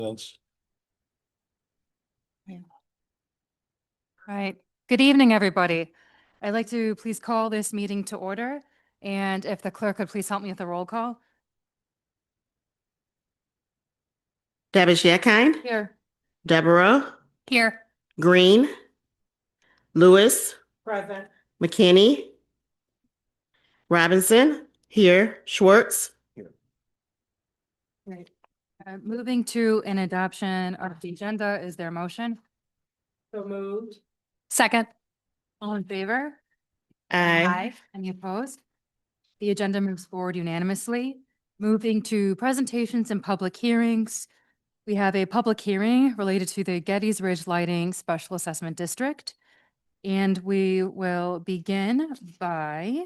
Thanks. All right. Good evening, everybody. I'd like to please call this meeting to order. And if the clerk could please help me with the roll call. Davish Yakine, Here. Deborah, Here. Green, Lewis, Present. McKinney, Robinson, here, Schwartz. Right. Moving to an adoption of the agenda, is there a motion? So moved. Second. All in favor? Aye. Any opposed? The agenda moves forward unanimously. Moving to presentations and public hearings. We have a public hearing related to the Gettys Ridge Lighting Special Assessment District. And we will begin by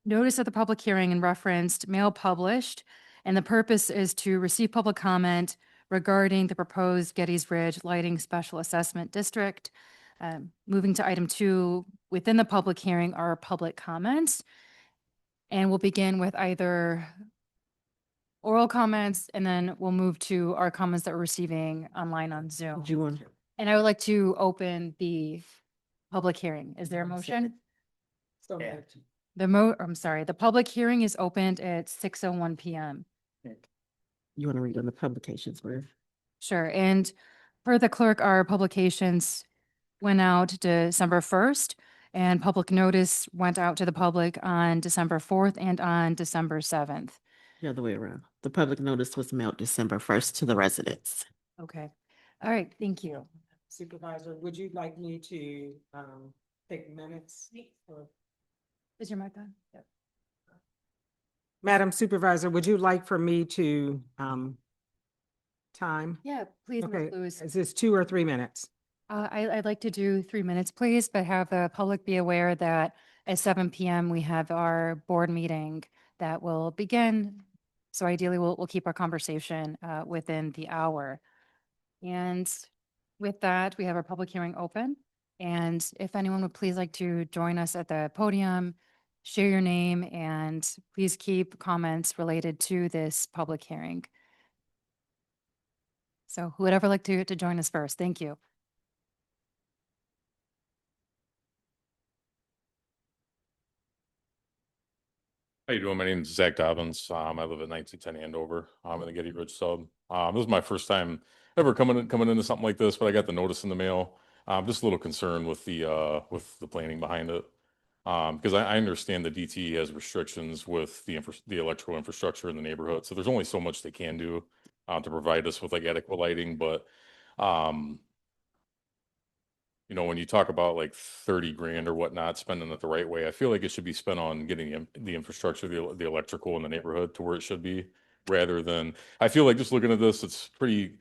notice of the public hearing and referenced mail published. And the purpose is to receive public comment regarding the proposed Gettys Ridge Lighting Special Assessment District. Moving to item 2, within the public hearing are public comments. And we'll begin with either oral comments, and then we'll move to our comments that we're receiving online on Zoom. Do you want? And I would like to open the public hearing. Is there a motion? So moved. The public hearing is opened at 6:01 PM. You want to read on the publications, where? Sure. And per the clerk, our publications went out December 1st, and public notice went out to the public on December 4th and on December 7th. The other way around. The public notice was mailed December 1st to the residents. Okay. All right. Thank you. Supervisor, would you like me to take minutes? or- Is your mic on? Yep. Madam Supervisor, would you like for me to time? Yeah, please, Ms. Okay, Lewis. is this 2 or 3 minutes? I'd like to do 3 minutes, please, but have the public be aware that at 7 PM, we have our board meeting that will begin. So ideally, we'll keep our conversation within the hour. And with that, we have our public hearing open. And if anyone would please like to join us at the podium, share your name, and please keep comments related to this public hearing. So who would ever like to join us first? Thank you. How you doing? My name is Zach Dobbins. I live at 1910 Andover. I'm in the Getty Ridge sub. This is my first time ever coming into something like this, but I got the notice in the mail. I'm just a little concerned with the planning behind it. Because I understand the DTE has restrictions with the electrical infrastructure in the neighborhood. So there's only so much they can do to provide us with like adequate lighting. But you know, when you talk about like 30 grand or whatnot, spending it the right way, I feel like it should be spent on getting the infrastructure, the electrical in the neighborhood to where it should be, rather than, I feel like just looking at this, it's pretty,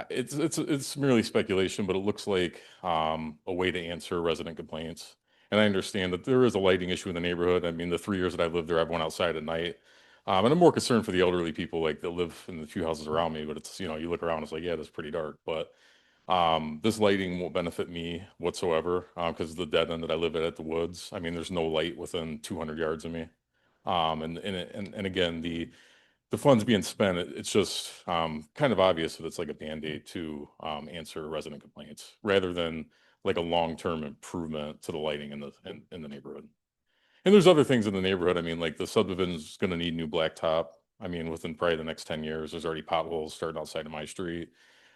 it's merely speculation, but it looks like a way to answer resident complaints. And I understand that there is a lighting issue in the neighborhood. I mean, the 3 years that I've lived there, I've went outside at night. And I'm more concerned for the elderly people like that live in the few houses around me, but it's, you know, you look around, it's like, yeah, it's pretty dark, but this lighting won't benefit me whatsoever, because of the dead end that I live at the woods. I mean, there's no light within 200 yards of me. And again, the funds being spent, it's just kind of obvious that it's like a Band-Aid to answer resident complaints rather than like a long-term improvement to the lighting in the neighborhood. And there's other things in the neighborhood. I mean, like the subdivision's going to need new blacktop. I mean, within probably the next 10 years, there's already potholes starting outside of my street.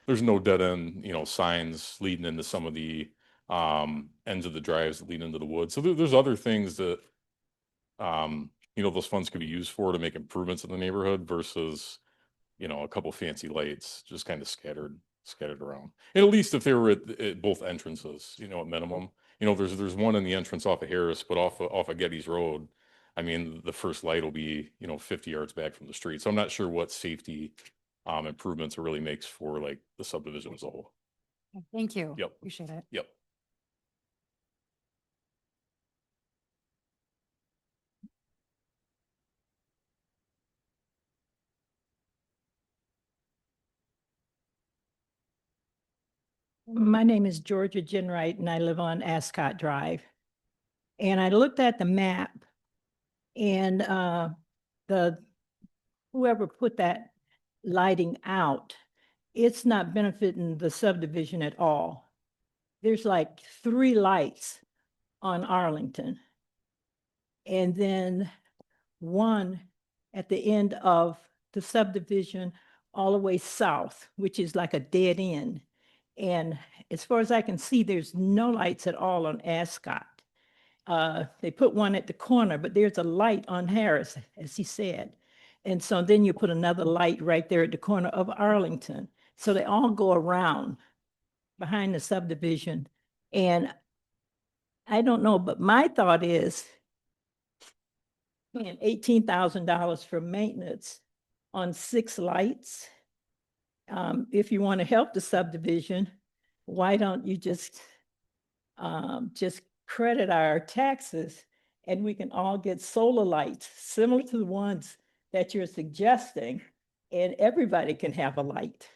There's no dead end, you know, signs leading into some of the ends of the drives that lead into the woods. So there's other things that you know, those funds could be used for to make improvements in the neighborhood versus, you know, a couple fancy lights just kind of scattered around. And at least if they were at both entrances, you know, at minimum. You know, there's one in the entrance off of Harris, but off of Getty's Road. I mean, the first light will be, you know, 50 yards back from the street. So I'm not sure what safety improvements it really makes for like the subdivision as a whole. Thank you. Yep. Appreciate it. Yep. My name is Georgia Jenwright and I live on Ascot Drive. And I looked at the map and whoever put that lighting out it's not benefiting the subdivision at all. There's like 3 lights on Arlington. And then one at the end of the subdivision all the way south, which is like a dead end. And as far as I can see, there's no lights at all on Ascot. They put one at the corner, but there's a light on Harris, as he said. And so then you put another light right there at the corner of Arlington. So they all go around behind the subdivision. And I don't know, but my thought is paying $18,000 for maintenance on 6 lights. If you want to help the subdivision, why don't you just credit our taxes and we can all get solar lights similar to the ones that you're suggesting, and everybody can have a light.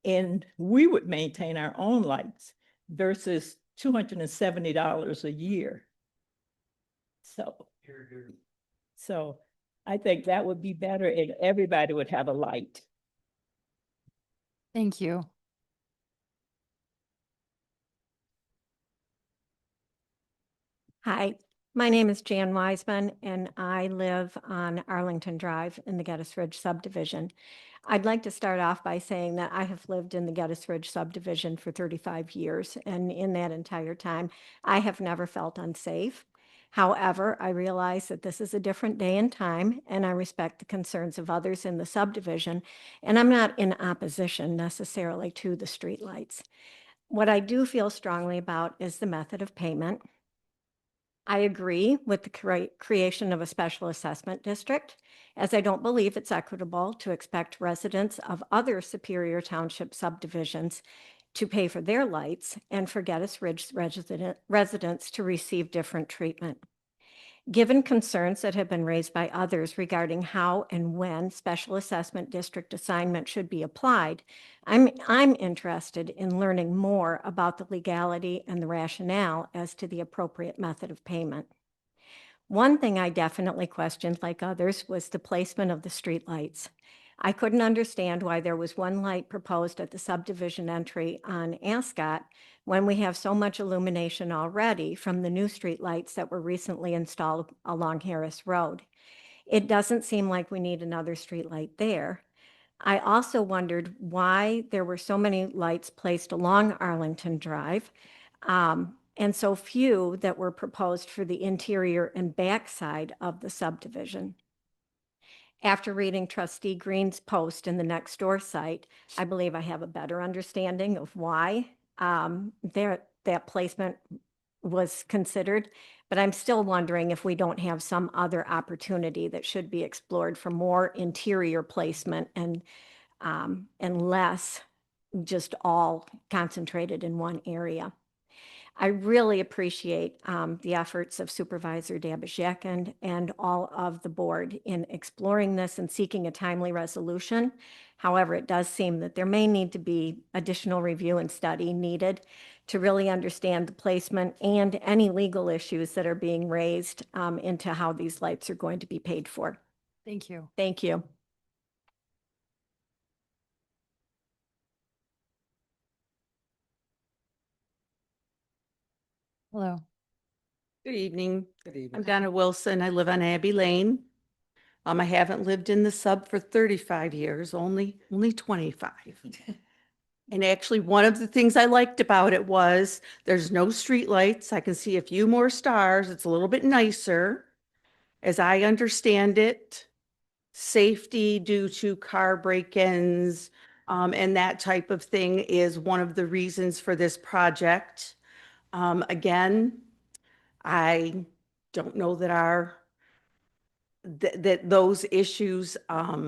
And we would maintain our own lights versus $270 a year. So I think that would be better and everybody would have a light. Thank you. Hi, my name is Jan Wiseman, and I live on Arlington Drive in the Geddes Ridge subdivision. I'd like to start off by saying that I have lived in the Geddes Ridge subdivision for 35 years, and in that entire time, I have never felt unsafe. However, I realize that this is a different day and time, and I respect the concerns of others in the subdivision, and I'm not in opposition necessarily to the streetlights. What I do feel strongly about is the method of payment. I agree with the creation of a special assessment district, as I don't believe it's equitable to expect residents of other Superior Township subdivisions to pay for their lights and for Geddes Ridge residents to receive different treatment. Given concerns that have been raised by others regarding how and when special assessment district assignment should be applied, I'm interested in learning more about the legality and the rationale as to the appropriate method of payment. One thing I definitely questioned, like others, was the placement of the streetlights. I couldn't understand why there was one light proposed at the subdivision entry on Ascot when we have so much illumination already from the new streetlights that were recently installed along Harris Road. It doesn't seem like we need another streetlight there. I also wondered why there were so many lights placed along Arlington Drive, and so few that were proposed for the interior and backside of the subdivision. After reading Trustee Green's post in the Nextdoor site, I believe I have a better understanding of why that placement was considered, but I'm still wondering if we don't have some other opportunity that should be explored for more interior placement and less just all concentrated in one area. I really appreciate the efforts of Supervisor Dabizak and all of the board in exploring this and seeking a timely resolution. However, it does seem that there may need to be additional review and study needed to really understand the placement and any legal issues that are being raised into how these lights are going to be paid for. Thank you. Thank you. Hello. Good evening. Good evening. I'm Donna Wilson. I live on Abbey Lane. I haven't lived in the sub for 35 years, only 25. And actually, one of the things I liked about it was there's no streetlights. I can see a few more stars. It's a little bit nicer. As I understand it, safety due to car break-ins and that type of thing is one of the reasons for this project. Again, I don't know that that those issues,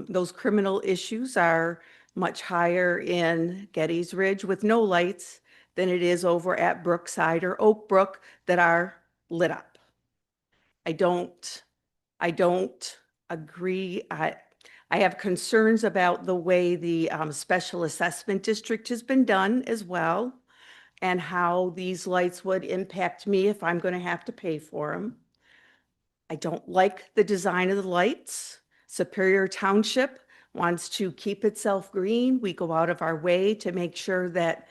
those criminal issues are much higher in Geddes Ridge with no lights than it is over at Brookside or Oak Brook that are lit up. I don't agree. I have concerns about the way the special assessment district has been done as well, and how these lights would impact me if I'm going to have to pay for them. I don't like the design of the lights. Superior Township wants to keep itself green. We go out of our way to make sure that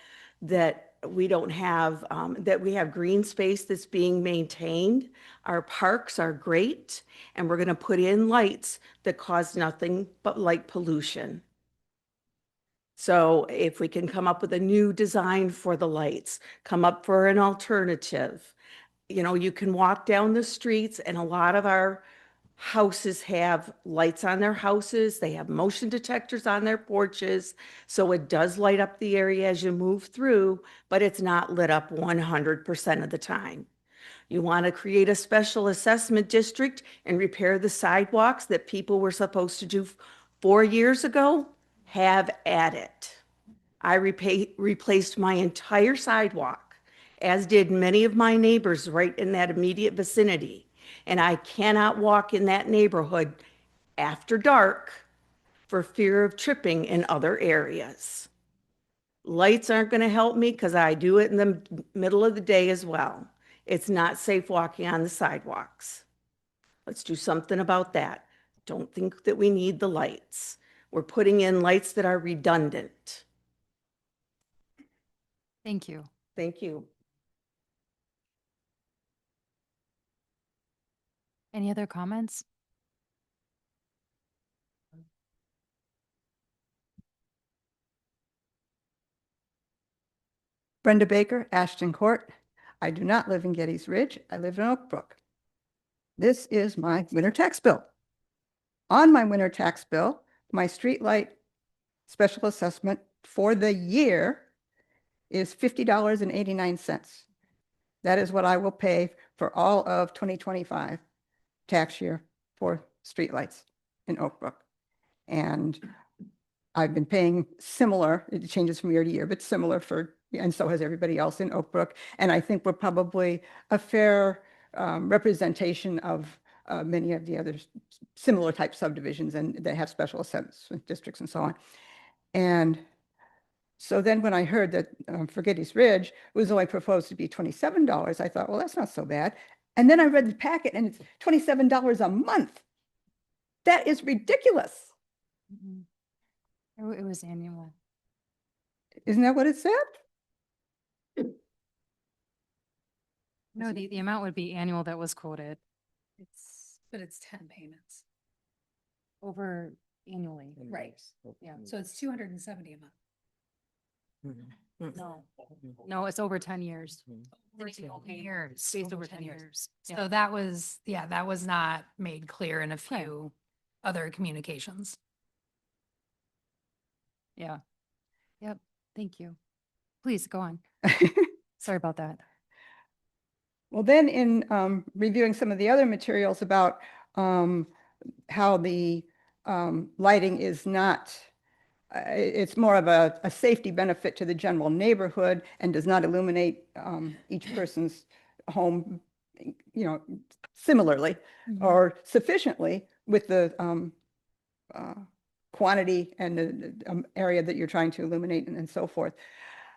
we don't have, that we have green space that's being maintained. Our parks are great, and we're going to put in lights that cause nothing but light pollution. So if we can come up with a new design for the lights, come up for an alternative. You know, you can walk down the streets, and a lot of our houses have lights on their houses. They have motion detectors on their porches. So it does light up the area as you move through, but it's not lit up 100% of the time. You want to create a special assessment district and repair the sidewalks that people were supposed to do 4 years ago? Have at it. I replaced my entire sidewalk, as did many of my neighbors right in that immediate vicinity. And I cannot walk in that neighborhood after dark for fear of tripping in other areas. Lights aren't going to help me because I do it in the middle of the day as well. It's not safe walking on the sidewalks. Let's do something about that. Don't think that we need the lights. We're putting in lights that are redundant. Thank you. Thank you. Any other comments? Brenda Baker, Ashton Court. I do not live in Gettys Ridge. I live in Oak Brook. This is my winter tax bill. On my winter tax bill, my streetlight special assessment for the year is $50.89. That is what I will pay for all of 2025 tax year for streetlights in Oak Brook. And I've been paying similar, it changes from year to year, but similar for, and so has everybody else in Oak Brook. And I think we're probably a fair representation of many of the other similar type subdivisions and that have special assessment districts and so on. And so then when I heard that for Gettys Ridge it was only proposed to be $27, I thought, well, that's not so bad. And then I read the packet and it's $27 a month. That is ridiculous. Mhm. It was annual. Isn't that what it said? No, the amount would be annual that was quoted But it's 10 payments. over annually. Right. Yeah. So it's 270 a month. No, no, it's over 10 years. Over 10 years. Stays over over 10 10 years. years. So Yeah. that was, yeah, that was not made clear in a few other communications. Yeah. Yep. Thank you. Please go on. Sorry about that. Well, then in reviewing some of the other materials about how the lighting is not, it's more of a safety benefit to the general neighborhood and does not illuminate each person's home, you know, similarly or sufficiently with the quantity and the area that you're trying to illuminate and so forth.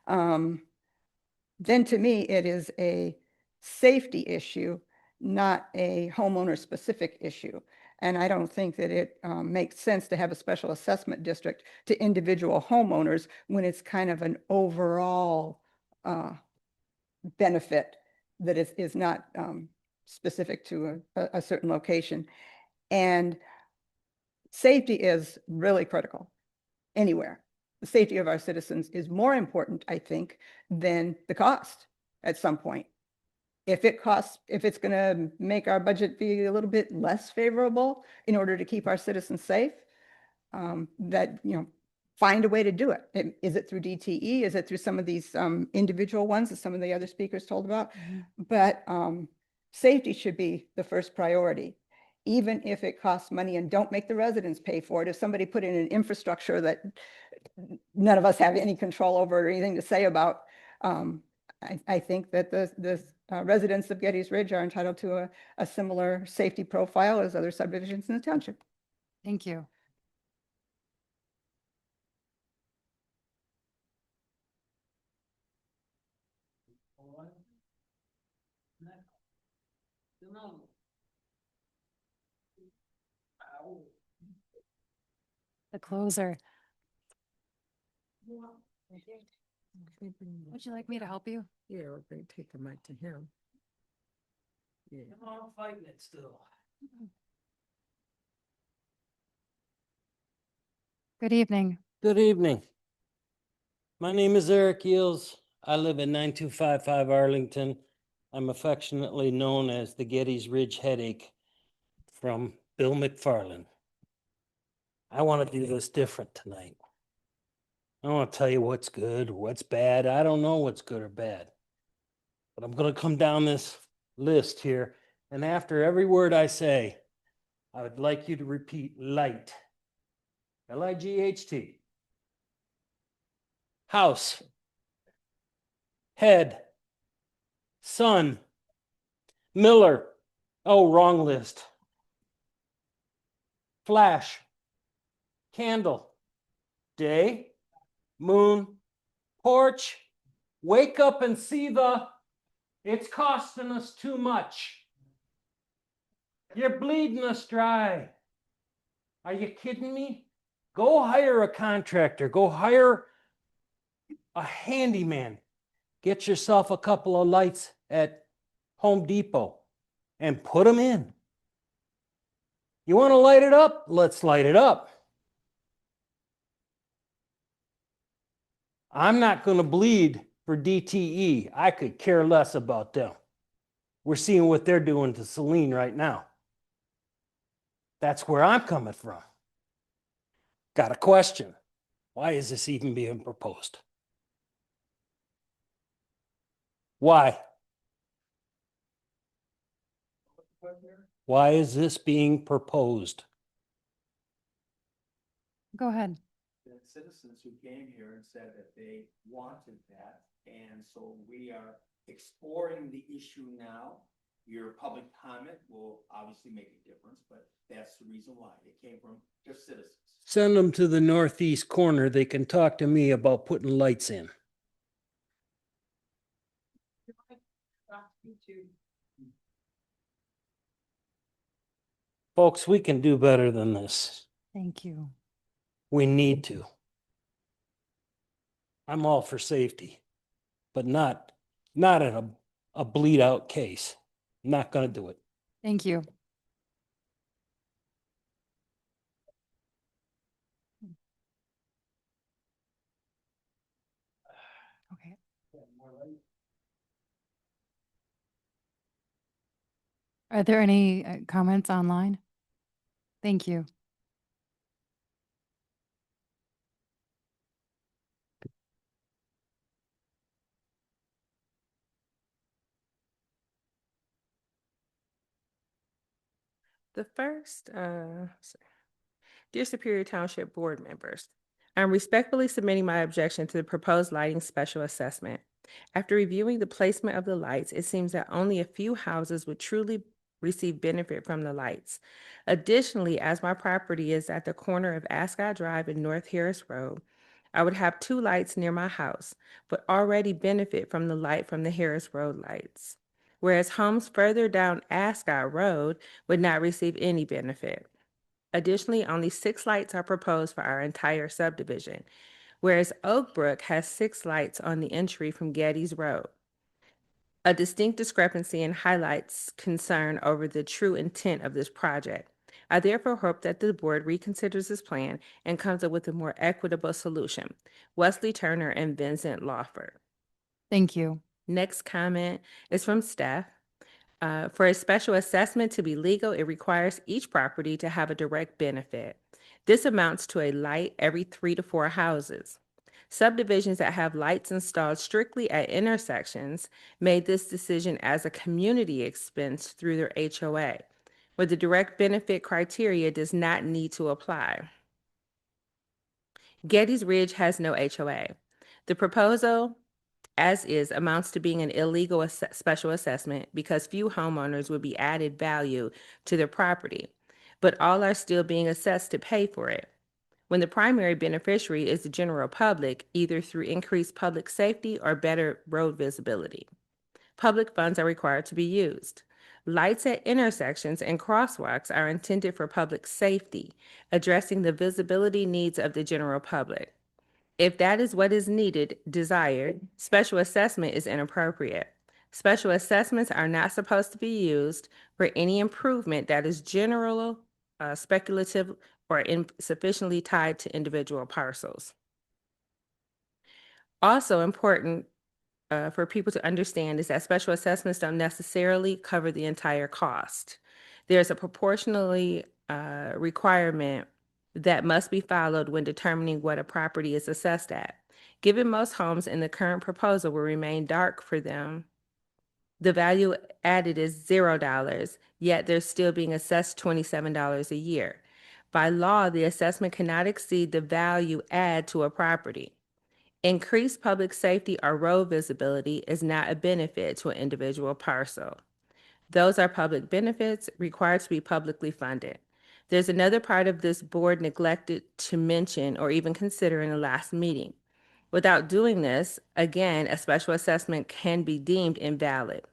Then to me, it is a safety issue, not a homeowner specific issue. And I don't think that it makes sense to have a special assessment district to individual homeowners when it's kind of an overall benefit that is not specific to a certain location. And safety is really critical anywhere. The safety of our citizens is more important, I think, than the cost at some point. If it's going to make our budget be a little bit less favorable in order to keep our citizens safe, that, you know, find a way to do it. Is it through DTE? Is it through some of these individual ones that some of the other speakers told about? But safety should be the first priority, even if it costs money, and don't make the residents pay for it. If somebody put in an infrastructure that none of us have any control over or anything to say about, I think that the residents of Gettys Ridge are entitled to a similar safety profile as other subdivisions in the township. Thank you. The closer. Would you like me to help you? Yeah, or they take the mic to him. Yeah. I'm fighting it still. Good evening. Good evening. My name is Eric Yields. I live at 9255 Arlington. I'm affectionately known as the Gettys Ridge Headache from Bill McFarland. I want to do this different tonight. I want to tell you what's good, what's bad. I don't know what's good or bad. But I'm going to come down this list here, and after every word I say, I would like you to repeat light. Light. House. Head. Sun. Miller. Oh, wrong list. Flash. Candle. Day. Moon. Porch. Wake up and see the. It's costing us too much. You're bleeding us dry. Are you kidding me? Go hire a contractor. Go hire a handyman. Get yourself a couple of lights at Home Depot and put them in. You want to light it up? Let's light it up. I'm not going to bleed for DTE. I could care less about them. We're seeing what they're doing to Celine right now. That's where I'm coming from. Got a question. Why is this even being proposed? Why? Why is this being proposed? Go ahead. The citizens who came here and said that they wanted that, and so we are exploring the issue now. Your public comment will obviously make a difference, but that's the reason why it came from just citizens. Send them to the northeast corner. They can talk to me about putting lights in. Folks, we can do better than this. Thank you. We need to. I'm all for safety, but not in a bleed out case. I'm not going to do it. Thank you. Okay. Are there any comments online? Thank you. The first, Dear Superior Township Board members, I'm respectfully submitting my objection to the proposed lighting special assessment. After reviewing the placement of the lights, it seems that only a few houses would truly receive benefit from the lights. Additionally, as my property is at the corner of Ascot Drive and North Harris Road, I would have 2 lights near my house, but already benefit from the light from the Harris Road lights, whereas homes further down Ascot Road would not receive any benefit. Additionally, only 6 lights are proposed for our entire subdivision, whereas Oak Brook has 6 lights on the entry from Gettys Road. A distinct discrepancy and highlights concern over the true intent of this project. I therefore hope that the board reconsiders this plan and comes up with a more equitable solution. Wesley Turner and Vincent Lawford. Thank you. Next comment is from staff. For a special assessment to be legal, it requires each property to have a direct benefit. This amounts to a light every 3 to 4 houses. Subdivisions that have lights installed strictly at intersections made this decision as a community expense through their HOA, where the direct benefit criteria does not need to apply. Gettys Ridge has no HOA. The proposal, as is, amounts to being an illegal special assessment because few homeowners would be added value to their property, but all are still being assessed to pay for it, when the primary beneficiary is the general public, either through increased public safety or better road visibility. Public funds are required to be used. Lights at intersections and crosswalks are intended for public safety, addressing the visibility needs of the general public. If that is what is desired, special assessment is inappropriate. Special assessments are not supposed to be used for any improvement that is general, speculative, or insufficiently tied to individual parcels. Also important for people to understand is that special assessments don't necessarily cover the entire cost. There's a proportionally requirement that must be followed when determining what a property is assessed at. Given most homes in the current proposal will remain dark for them, the value added is $0, yet they're still being assessed $27 a year. By law, the assessment cannot exceed the value add to a property. Increased public safety or road visibility is not a benefit to an individual parcel. Those are public benefits required to be publicly funded. There's another part of this board neglected to mention or even consider in the last meeting. Without doing this, again, a special assessment can be deemed invalid.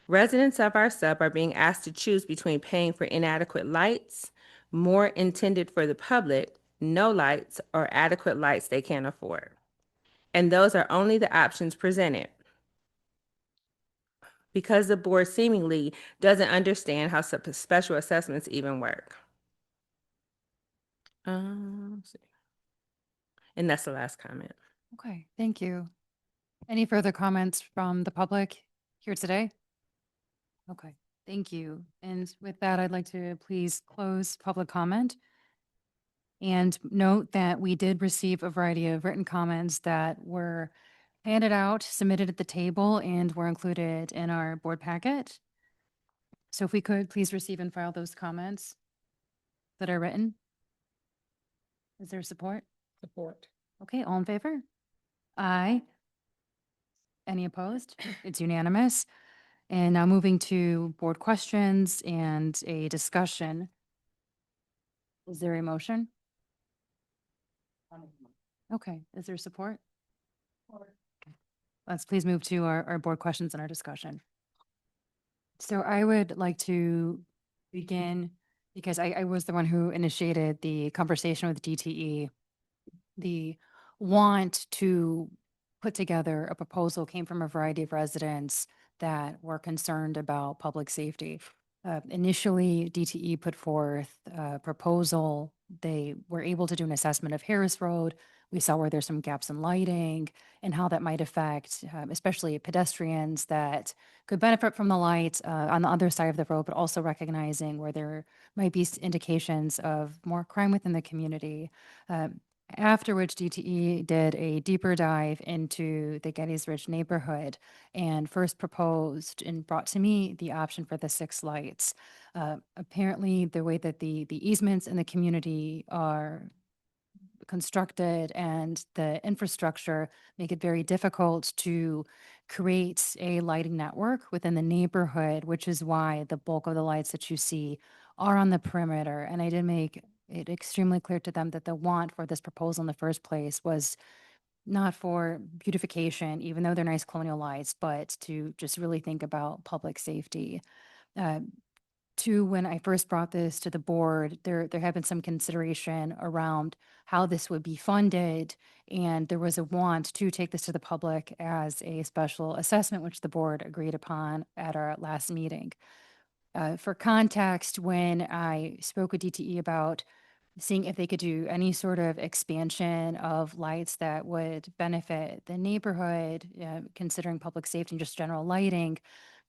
Residents of our sub are being asked to choose between paying for inadequate lights, more intended for the public, no lights, or adequate lights they can't afford. And those are only the options presented. Because the board seemingly doesn't understand how special assessments even work. Let's see. And that's the last comment. Okay, thank you. Any further comments from the public here today? Okay, thank you. And with that, I'd like to please close public comment. And note that we did receive a variety of written comments that were handed out, submitted at the table, and were included in our board packet. So if we could, please receive and file those comments that are written. Is there support? Support. Okay, all in favor? Aye. Any opposed? It's unanimous. And now moving to board questions and a discussion. Is there a motion? Okay, is there support? Okay. Let's please move to our board questions and our discussion. So I would like to begin, because I was the one who initiated the conversation with DTE. The want to put together a proposal came from a variety of residents that were concerned about public safety. Initially, DTE put forth a proposal. They were able to do an assessment of Harris Road. We saw where there's some gaps in lighting and how that might affect, especially pedestrians that could benefit from the lights on the other side of the road, but also recognizing where there might be indications of more crime within the community. After which DTE did a deeper dive into the Gettys Ridge neighborhood and first proposed and brought to me the option for the 6 lights. Apparently, the way that the easements in the community are constructed and the infrastructure make it very difficult to create a lighting network within the neighborhood, which is why the bulk of the lights that you see are on the perimeter. And I did make it extremely clear to them that the want for this proposal in the first place was not for beautification, even though they're nice colonial lights, but to just really think about public safety. When I first brought this to the board, there had been some consideration around how this would be funded, and there was a want to take this to the public as a special assessment, which the board agreed upon at our last meeting. For context, when I spoke with DTE about seeing if they could do any sort of expansion of lights that would benefit the neighborhood, considering public safety and just general lighting,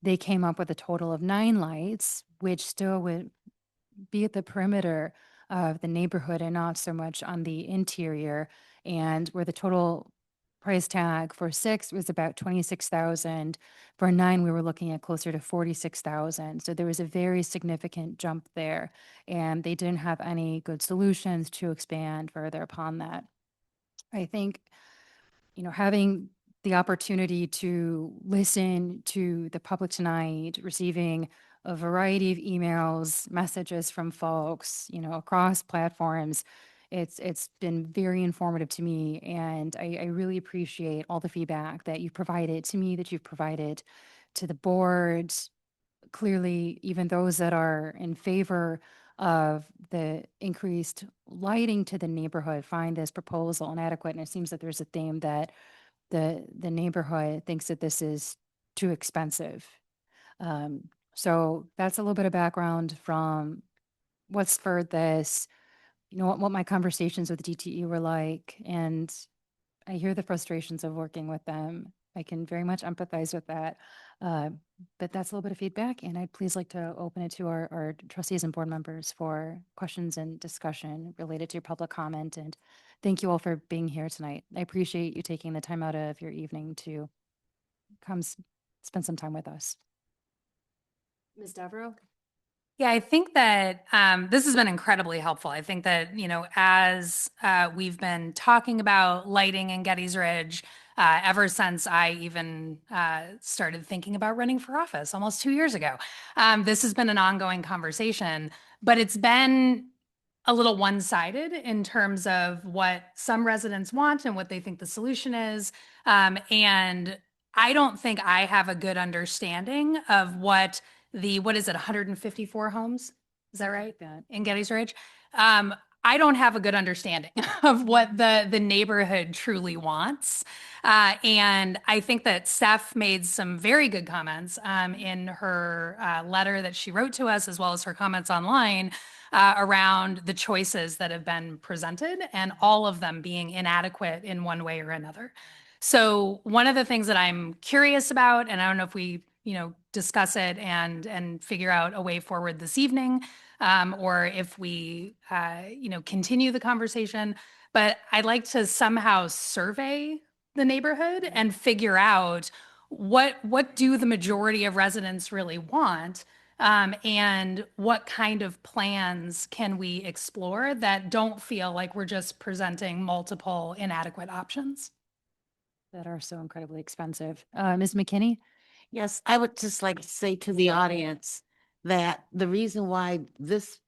they came up with a total of 9 lights, which still would be at the perimeter of the neighborhood and not so much on the interior, and where the total price tag for 6 was about 26,000. For 9, we were looking at closer to 46,000. So there was a very significant jump there, and they didn't have any good solutions to expand further upon that. I think, having the opportunity to listen to the public tonight, receiving a variety of emails, messages from folks, across platforms, it's been very informative to me, and I really appreciate all the feedback that you've provided to me, that you've provided to the board, clearly, even those that are in favor of the increased lighting to the neighborhood find this proposal inadequate. And it seems that there's a theme that the neighborhood thinks that this is too expensive. So that's a little bit of background from what spurred this, what my conversations with DTE were like. And I hear the frustrations of working with them. I can very much empathize with that. But that's a little bit of feedback, and I'd please like to open it to our trustees and board members for questions and discussion related to your public comment. And thank you all for being here tonight. I appreciate you taking the time out of your evening to come spend some time with us. Ms. Devereaux? Yeah, I think that this has been incredibly helpful. I think that, as we've been talking about lighting in Gettys Ridge, ever since I even started thinking about running for office almost 2 years ago, this has been an ongoing conversation, but it's been a little one-sided in terms of what some residents want and what they think the solution is. And I don't think I have a good understanding of what is it, 154 homes? Is that right? In Gettys Ridge? I don't have a good understanding of what the neighborhood truly wants. And I think that Steph made some very good comments in her letter that she wrote to us, as well as her comments online around the choices that have been presented and all of them being inadequate in one way or another. So one of the things that I'm curious about, and I don't know if we discuss it and figure out a way forward this evening, or if we, continue the conversation. But I'd like to somehow survey the neighborhood and figure out what do the majority of residents really want, and what kind of plans can we explore that don't feel like we're just presenting multiple inadequate options That are so incredibly expensive. Ms. McKinney? Yes, I would just like to say to the audience that the reason why this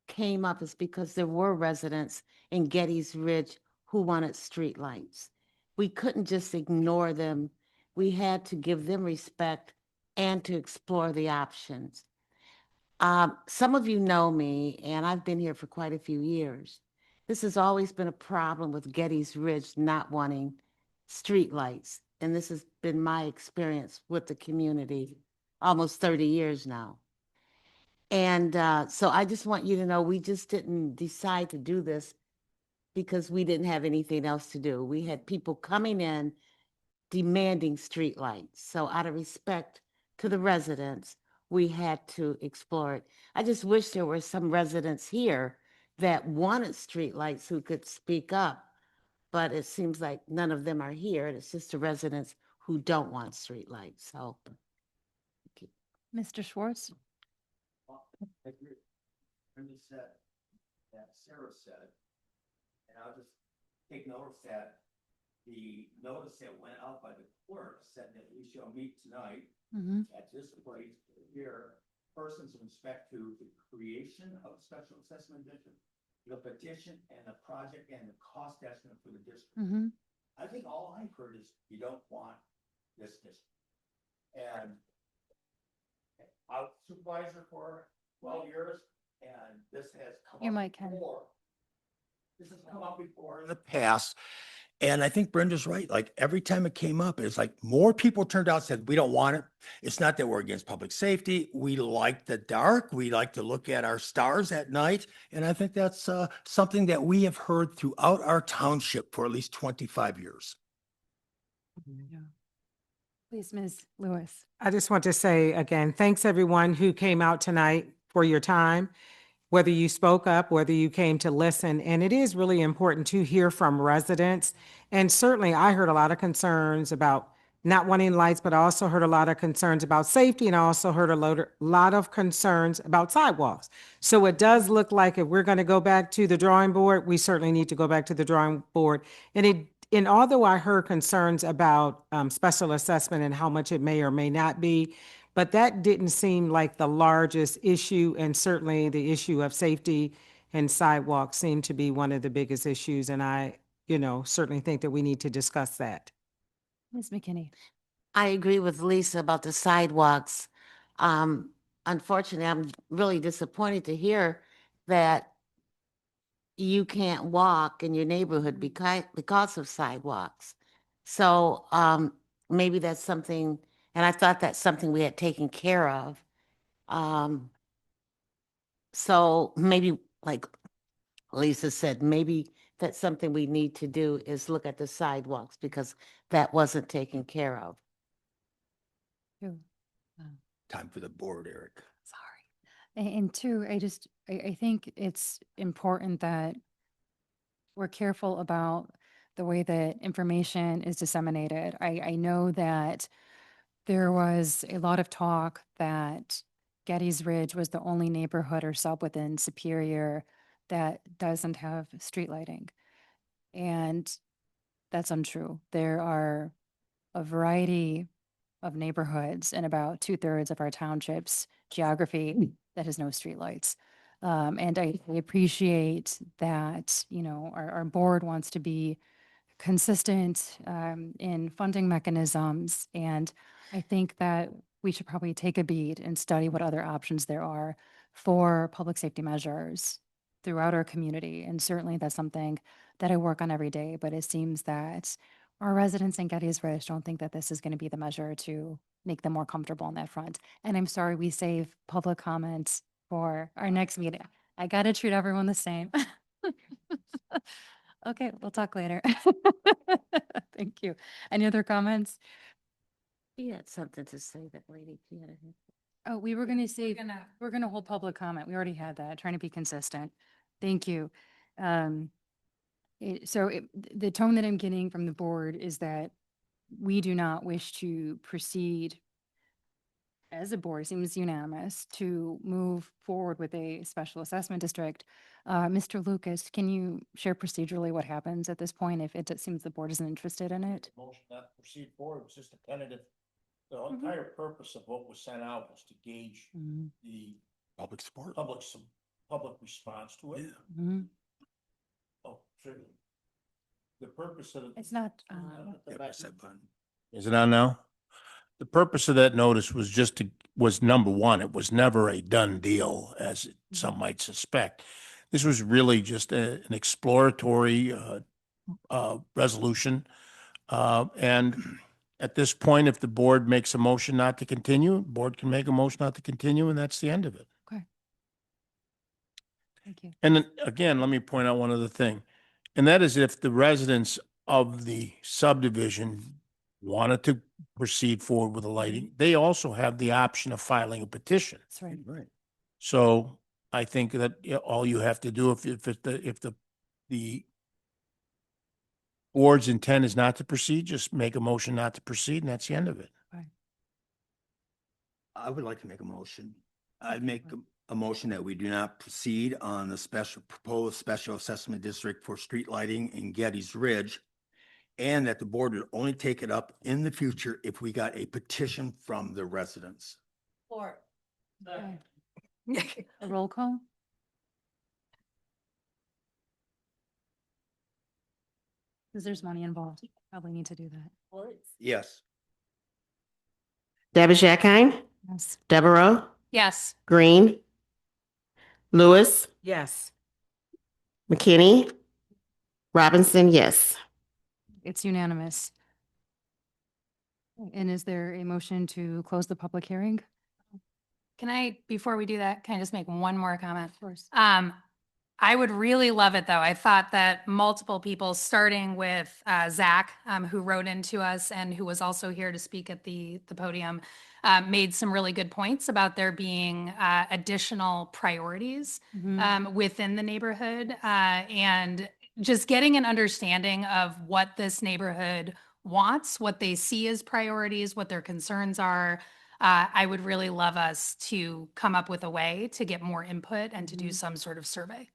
came up is because there were residents in Gettys Ridge who wanted streetlights. We couldn't just ignore them. We had to give them respect and to explore the options. Some of you know me, and I've been here for quite a few years. This has always been a problem with Gettys Ridge not wanting streetlights. And this has been my experience with the community almost 30 years now. And so I just want you to know, we just didn't decide to do this because we didn't have anything else to do. We had people coming in demanding streetlights. So out of respect to the residents, we had to explore it. I just wish there were some residents here that wanted streetlights who could speak up. But it seems like none of them are here. It's just the residents who don't want streetlights. So, Mr. Schwartz? I agree. Brenda said, that Sarah said, and I'll just take notice that the notice that went out by the clerk said that we shall meet tonight at this place here, persons in respect to the creation of special assessment district, the petition and the project and the cost estimate for the district. I think all I've heard is you don't want this district. And I was supervisor for 12 years, and this has come Your up mic, Ken. before. This has come up before in the past. And I think Brenda's right. Like every time it came up, it's like more people turned out and said, we don't want it. It's not that we're against public safety. We like the dark. We like to look at our stars at night. And I think that's something that we have heard throughout our township for at least 25 years. Please, Ms. Lewis. I just want to say again, thanks everyone who came out tonight for your time, whether you spoke up, whether you came to listen. And it is really important to hear from residents. And certainly I heard a lot of concerns about not wanting lights, but I also heard a lot of concerns about safety. And I also heard a lot of concerns about sidewalks. So it does look like if we're going to go back to the drawing board, we certainly need to go back to the drawing board. And although I heard concerns about special assessment and how much it may or may not be, but that didn't seem like the largest issue. And certainly the issue of safety and sidewalks seemed to be one of the biggest issues. And I, certainly think that we need to discuss that. Ms. McKinney? I agree with Lisa about the sidewalks. unfortunately, I'm really disappointed to hear that you can't walk in your neighborhood because of sidewalks. So, maybe that's something, and I thought that's something we had taken care of. So maybe, like Lisa said, maybe that's something we need to do is look at the sidewalks because that wasn't taken care of. Two. Time for the board, Eric. Sorry. And two, I think it's important that we're careful about the way that information is disseminated. I know that there was a lot of talk that Getty's Ridge was the only neighborhood or sub within Superior that doesn't have street lighting. And that's untrue. There are a variety of neighborhoods in about 2/3 of our township's geography that has no streetlights. And I appreciate that, you know, our board wants to be consistent in funding mechanisms. And I think that we should probably take a beat and study what other options there are for public safety measures throughout our community. And certainly that's something that I work on every day, but it seems that our residents in Getty's Ridge don't think that this is going to be the measure to make them more comfortable on that front. And I'm sorry, we save public comments for our next meeting. I got to treat everyone the same. Okay, we'll talk later. Thank you. Any other comments? She had something to say, that lady. She had a- Oh, we were going to save, we're going to hold public comment. We already had that, trying to be consistent. Thank you. The tone that I'm getting from the board is that we do not wish to proceed as a board, it seems unanimous, to move forward with a special assessment district. Mr. Lucas, can you share procedurally what happens at this point if it seems the board isn't interested in it? Motion not to proceed forward, was just a tentative. The Mhm. entire purpose of what was sent out was to gauge Mhm. the Public support. public response to it. Mhm. Oh, certainly. The purpose of. It's not, Is it on now? The purpose of that notice was just was number one, it was never a done deal, as some might suspect. This was really just an exploratory, resolution. And at this point, if the board makes a motion not to continue, board can make a motion not to continue, and that's the end of it. Thank you. And then, again, let me point out one other thing, and that is if the residents of the subdivision wanted to proceed forward with the lighting, they also have the option of filing a petition. That's right. Right. So I think that all you have to do if the board's intent is not to proceed, just make a motion not to proceed, and that's the end of it. I would like to make a motion. I'd make a motion that we do not proceed on the proposed special assessment district for street lighting in Getty's Ridge, and that the board would only take it up in the future if we got a petition from the residents. Okay. A roll call? Because there's money involved. Probably need to do that. Yes. Dabajak, Yes. Devereaux, Yes. Green, Lewis, Yes. McKinney, Robinson, yes. It's unanimous. And is there a motion to close the public hearing? Can I, before we do that, can I just make one more comment? Of course. I would really love it, though. I thought that multiple people, starting with Zach, who wrote into us and who was also here to speak at the podium, made some really good points about there being additional priorities within the neighborhood, and just getting an understanding of what this neighborhood wants, what they see as priorities, what their concerns are. I would really love us to come up with a way to get more input and to do some sort of survey.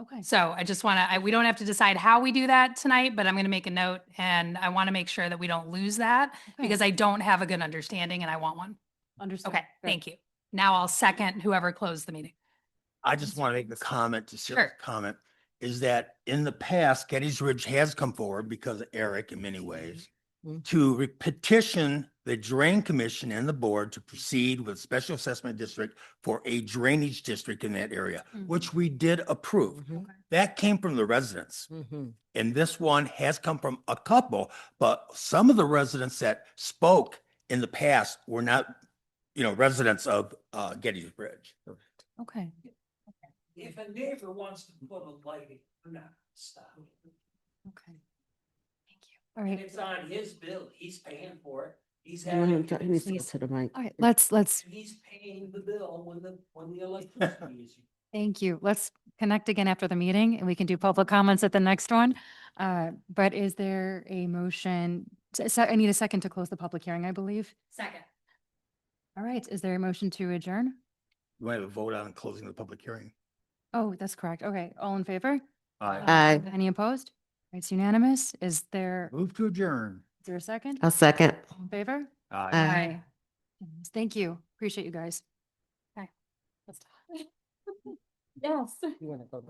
Okay. So I just want to, we don't have to decide how we do that tonight, but I'm going to make a note, and I want to make sure that we don't lose that because I don't have a good understanding and I want one. Understood. Okay, thank you. Now I'll second whoever closed the meeting. I just want to make the comment to Sarah's Sure. comment, is that in the past, Getty's Ridge has come forward because of Eric in many ways to petition the Drain Commission and the board to proceed with special assessment district for a drainage district in that area, which we did approve. That came from the residents. And this one has come from a couple, but some of the residents that spoke in the past were not, residents of Gettys Bridge. Okay. If a neighbor wants to put a lighting, we're not gonna stop. Okay. Thank you. All And right. it's on his bill. He's paying for it. He's He needs having, to go to the mic. All right, let's, he's paying the bill when the electricity is used. thank you. Let's connect again after the meeting and we can do public comments at the next one. But is there a motion? I need a second to close the public hearing, I believe. Second. All right, is there a motion to adjourn? You want to vote on closing the public hearing? Oh, that's correct. Okay, all in favor? Aye. Any opposed? It's unanimous. Is there Move to adjourn. a second? I'll second. All in favor? Aye. Thank you. Appreciate you guys. Okay. Let's talk. Yes. You want to go?